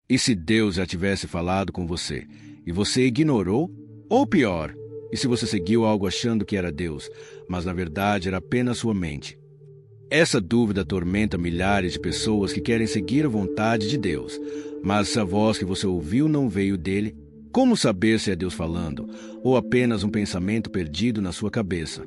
E se Deus já tivesse falado com você, e você ignorou? Ou pior, e se você seguiu algo achando que era Deus, mas na verdade era apenas sua mente? Essa dúvida atormenta milhares de pessoas que querem seguir a vontade de Deus, mas se a voz que você ouviu não veio dele, como saber se é Deus falando, ou apenas um pensamento perdido na sua cabeça?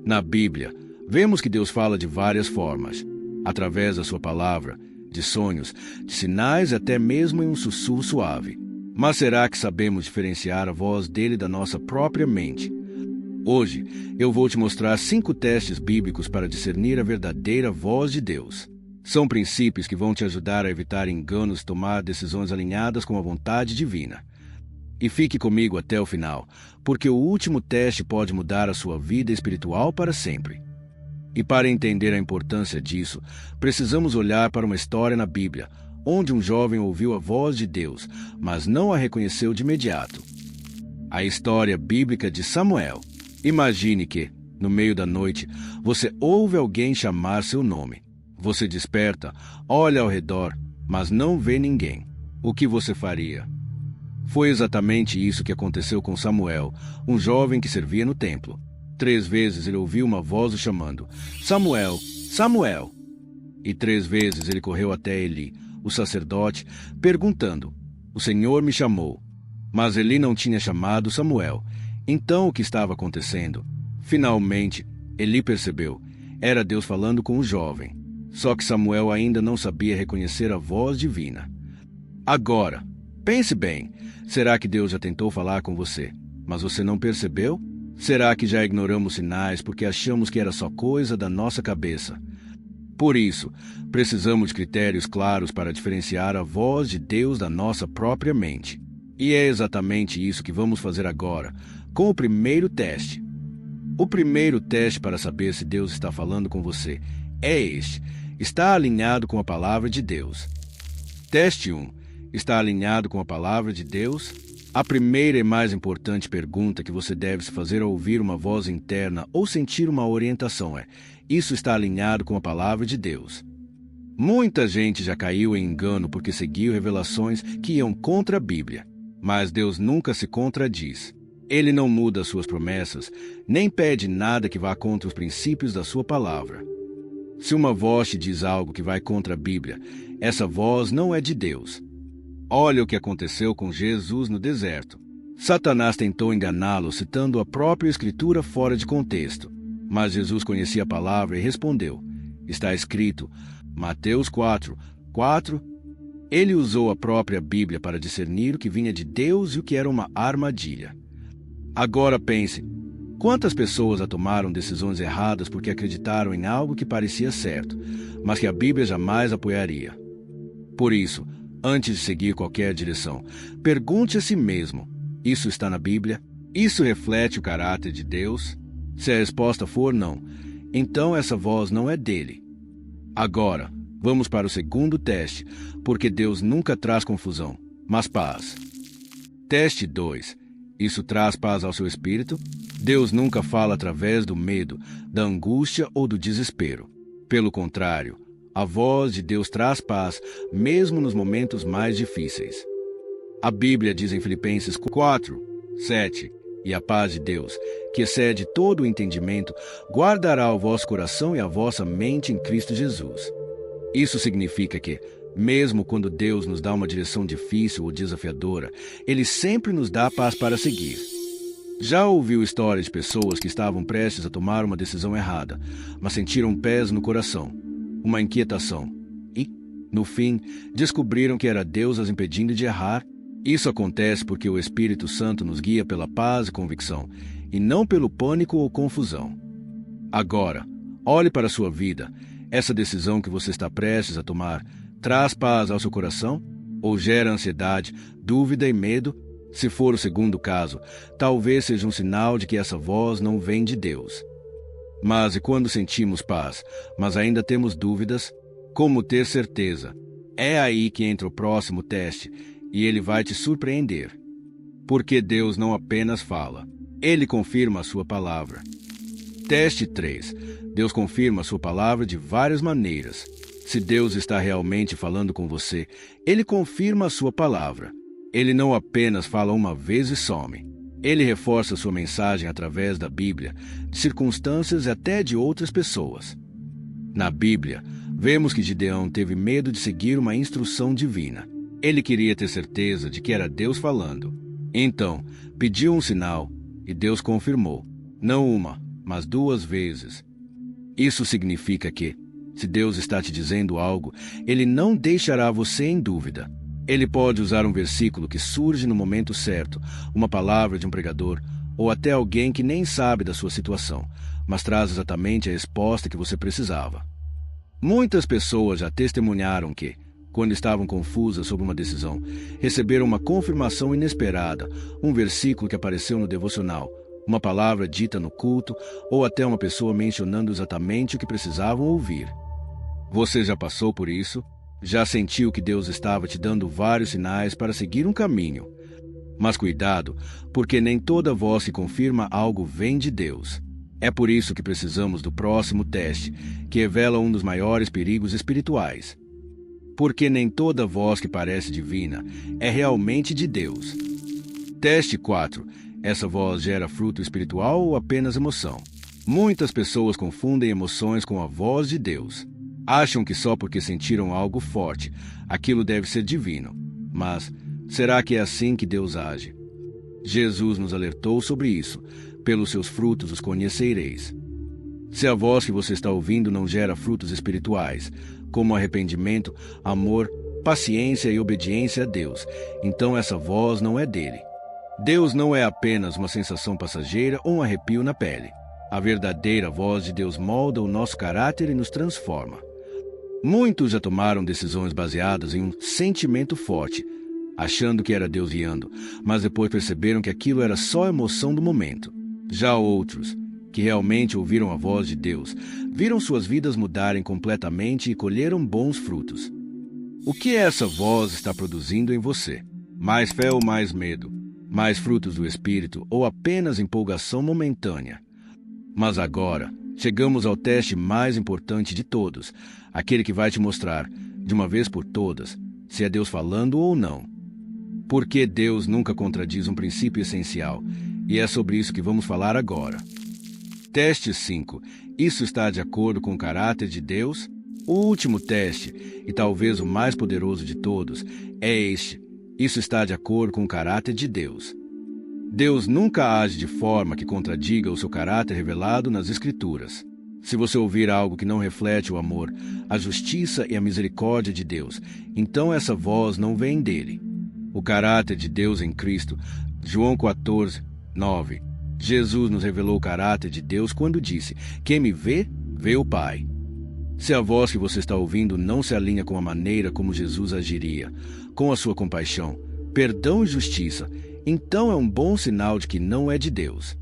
Na Bíblia, vemos que Deus fala de várias formas, através da sua palavra, de sonhos, de sinais e até mesmo em um sussurro suave. Mas será que sabemos diferenciar a voz dele da nossa própria mente? Hoje, eu vou te mostrar 5 testes bíblicos para discernir a verdadeira voz de Deus. São princípios que vão te ajudar a evitar enganos e tomar decisões alinhadas com a vontade divina. E fique comigo até o final, porque o último teste pode mudar a sua vida espiritual para sempre. E para entender a importância disso, precisamos olhar para uma história na Bíblia, onde um jovem ouviu a voz de Deus, mas não a reconheceu de imediato. A história bíblica de Samuel. Imagine que, no meio da noite, você ouve alguém chamar seu nome. Você desperta, olha ao redor, mas não vê ninguém. O que você faria? Foi exatamente isso que aconteceu com Samuel, um jovem que servia no templo. 3 vezes ele ouviu uma voz o chamando: Samuel, Samuel! E 3 vezes ele correu até Eli, o sacerdote, perguntando: O Senhor me chamou. Mas Eli não tinha chamado Samuel. Então o que estava acontecendo? Finalmente, Eli percebeu. Era Deus falando com o jovem. Só que Samuel ainda não sabia reconhecer a voz divina. Agora, pense bem. Será que Deus já tentou falar com você, mas você não percebeu? Será que já ignoramos sinais porque achamos que era só coisa da nossa cabeça? Por isso, precisamos de critérios claros para diferenciar a voz de Deus da nossa própria mente. E é exatamente isso que vamos fazer agora, com o primeiro teste. O primeiro teste para saber se Deus está falando com você é este: está alinhado com a palavra de Deus. Teste 1. Está alinhado com a palavra de Deus? A primeira e mais importante pergunta que você deve se fazer ao ouvir uma voz interna ou sentir uma orientação é: isso está alinhado com a palavra de Deus? Muita gente já caiu em engano porque seguiu revelações que iam contra a Bíblia. Mas Deus nunca se contradiz. Ele não muda suas promessas, nem pede nada que vá contra os princípios da sua palavra. Se uma voz te diz algo que vai contra a Bíblia, essa voz não é de Deus. Olha o que aconteceu com Jesus no deserto. Satanás tentou enganá-lo citando a própria Escritura fora de contexto. Mas Jesus conhecia a palavra e respondeu. Está escrito, Mateus 4:4. Ele usou a própria Bíblia para discernir o que vinha de Deus e o que era uma armadilha. Agora pense, quantas pessoas tomaram decisões erradas porque acreditaram em algo que parecia certo, mas que a Bíblia jamais apoiaria? Por isso, antes de seguir qualquer direção, pergunte a si mesmo: isso está na Bíblia? Isso reflete o caráter de Deus? Se a resposta for não, então essa voz não é dele. Agora, vamos para o segundo teste, porque Deus nunca traz confusão, mas paz. Teste 2. Isso traz paz ao seu espírito? Deus nunca fala através do medo, da angústia ou do desespero. Pelo contrário, a voz de Deus traz paz, mesmo nos momentos mais difíceis. A Bíblia diz em Filipenses 4:7, e a paz de Deus, que excede todo o entendimento, guardará o vosso coração e a vossa mente em Cristo Jesus. Isso significa que, mesmo quando Deus nos dá uma direção difícil ou desafiadora, Ele sempre nos dá paz para seguir. Já ouviu histórias de pessoas que estavam prestes a tomar uma decisão errada, mas sentiram pés no coração, uma inquietação, e, no fim, descobriram que era Deus as impedindo de errar? Isso acontece porque o Espírito Santo nos guia pela paz e convicção, e não pelo pânico ou confusão. Agora, olhe para a sua vida. Essa decisão que você está prestes a tomar traz paz ao seu coração? Ou gera ansiedade, dúvida e medo? Se for o segundo caso, talvez seja um sinal de que essa voz não vem de Deus. Mas e quando sentimos paz, mas ainda temos dúvidas? Como ter certeza? É aí que entra o próximo teste, e ele vai te surpreender. Porque Deus não apenas fala, Ele confirma a sua palavra. Teste 3. Deus confirma a sua palavra de várias maneiras. Se Deus está realmente falando com você, Ele confirma a sua palavra. Ele não apenas fala uma vez e some. Ele reforça sua mensagem através da Bíblia, de circunstâncias e até de outras pessoas. Na Bíblia, vemos que Gideão teve medo de seguir uma instrução divina. Ele queria ter certeza de que era Deus falando. Então, pediu um sinal e Deus confirmou. Não uma, mas 2 vezes. Isso significa que, se Deus está te dizendo algo, Ele não deixará você em dúvida. Ele pode usar um versículo que surge no momento certo, uma palavra de um pregador, ou até alguém que nem sabe da sua situação, mas traz exatamente a resposta que você precisava. Muitas pessoas já testemunharam que, quando estavam confusas sobre uma decisão, receberam uma confirmação inesperada, um versículo que apareceu no devocional, uma palavra dita no culto, ou até uma pessoa mencionando exatamente o que precisavam ouvir. Você já passou por isso? Já sentiu que Deus estava te dando vários sinais para seguir um caminho? Mas cuidado, porque nem toda voz que confirma algo vem de Deus. É por isso que precisamos do próximo teste, que revela um dos maiores perigos espirituais. Porque nem toda voz que parece divina é realmente de Deus. Teste 4. Essa voz gera fruto espiritual ou apenas emoção? Muitas pessoas confundem emoções com a voz de Deus. Acham que só porque sentiram algo forte, aquilo deve ser divino. Mas, será que é assim que Deus age? Jesus nos alertou sobre isso. Pelos seus frutos os conhecereis. Se a voz que você está ouvindo não gera frutos espirituais, como arrependimento, amor, paciência e obediência a Deus, então essa voz não é dele. Deus não é apenas uma sensação passageira ou um arrepio na pele. A verdadeira voz de Deus molda o nosso caráter e nos transforma. Muitos já tomaram decisões baseadas em um sentimento forte, achando que era Deus guiando, mas depois perceberam que aquilo era só a emoção do momento. Já outros, que realmente ouviram a voz de Deus, viram suas vidas mudarem completamente e colheram bons frutos. O que essa voz está produzindo em você? Mais fé ou mais medo? Mais frutos do Espírito ou apenas empolgação momentânea? Mas agora, chegamos ao teste mais importante de todos, aquele que vai te mostrar, de uma vez por todas, se é Deus falando ou não. Porque Deus nunca contradiz um princípio essencial, e é sobre isso que vamos falar agora. Teste 5. Isso está de acordo com o caráter de Deus? O último teste, e talvez o mais poderoso de todos, é este. Isso está de acordo com o caráter de Deus. Deus nunca age de forma que contradiga o seu caráter revelado nas Escrituras. Se você ouvir algo que não reflete o amor, a justiça e a misericórdia de Deus, então essa voz não vem dele. O caráter de Deus em Cristo, João 14, 9. Jesus nos revelou o caráter de Deus quando disse: "Quem me vê, vê o Pai." Se a voz que você está ouvindo não se alinha com a maneira como Jesus agiria, com a sua compaixão, perdão e justiça, então é um bom sinal de que não é de Deus.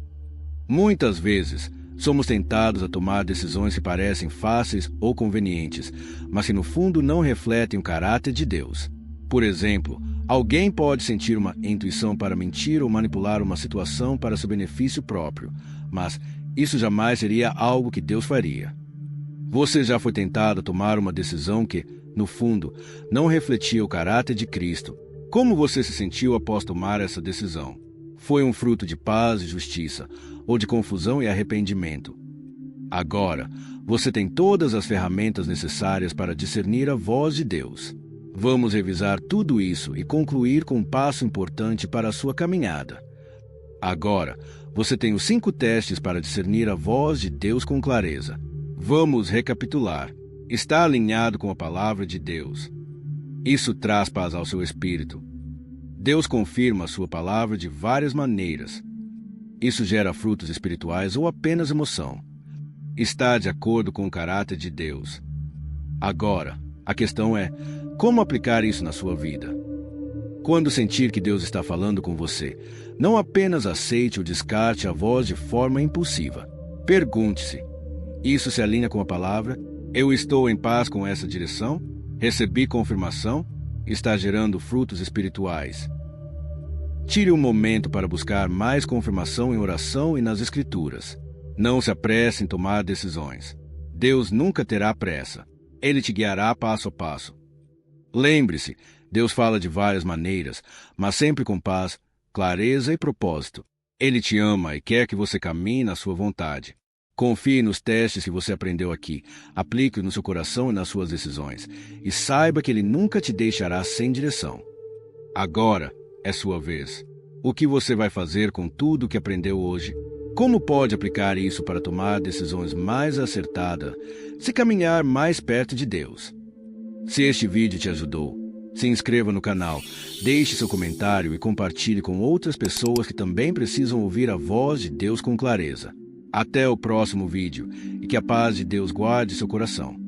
Muitas vezes, somos tentados a tomar decisões que parecem fáceis ou convenientes, mas que no fundo não refletem o caráter de Deus. Por exemplo, alguém pode sentir uma intuição para mentir ou manipular uma situação para seu benefício próprio, mas isso jamais seria algo que Deus faria. Você já foi tentado a tomar uma decisão que, no fundo, não refletia o caráter de Cristo. Como você se sentiu após tomar essa decisão? Foi um fruto de paz e justiça, ou de confusão e arrependimento? Agora, você tem todas as ferramentas necessárias para discernir a voz de Deus. Vamos revisar tudo isso e concluir com um passo importante para a sua caminhada. Agora, você tem os 5 testes para discernir a voz de Deus com clareza. Vamos recapitular. Está alinhado com a palavra de Deus. Isso traz paz ao seu espírito. Deus confirma a sua palavra de várias maneiras. Isso gera frutos espirituais ou apenas emoção. Está de acordo com o caráter de Deus. Agora, a questão é, como aplicar isso na sua vida? Quando sentir que Deus está falando com você, não apenas aceite ou descarte a voz de forma impulsiva. Pergunte-se: isso se alinha com a palavra? Eu estou em paz com essa direção? Recebi confirmação? Está gerando frutos espirituais? Tire um momento para buscar mais confirmação em oração e nas Escrituras. Não se apresse em tomar decisões. Deus nunca terá pressa. Ele te guiará passo a passo. Lembre-se, Deus fala de várias maneiras, mas sempre com paz, clareza e propósito. Ele te ama e quer que você caminhe na sua vontade. Confie nos testes que você aprendeu aqui, aplique-os no seu coração e nas suas decisões, e saiba que Ele nunca te deixará sem direção. Agora é sua vez. O que você vai fazer com tudo o que aprendeu hoje? Como pode aplicar isso para tomar decisões mais acertadas, se caminhar mais perto de Deus? Se este vídeo te ajudou, se inscreva no canal, deixe seu comentário e compartilhe com outras pessoas que também precisam ouvir a voz de Deus com clareza. Até o próximo vídeo e que a paz de Deus guarde seu coração.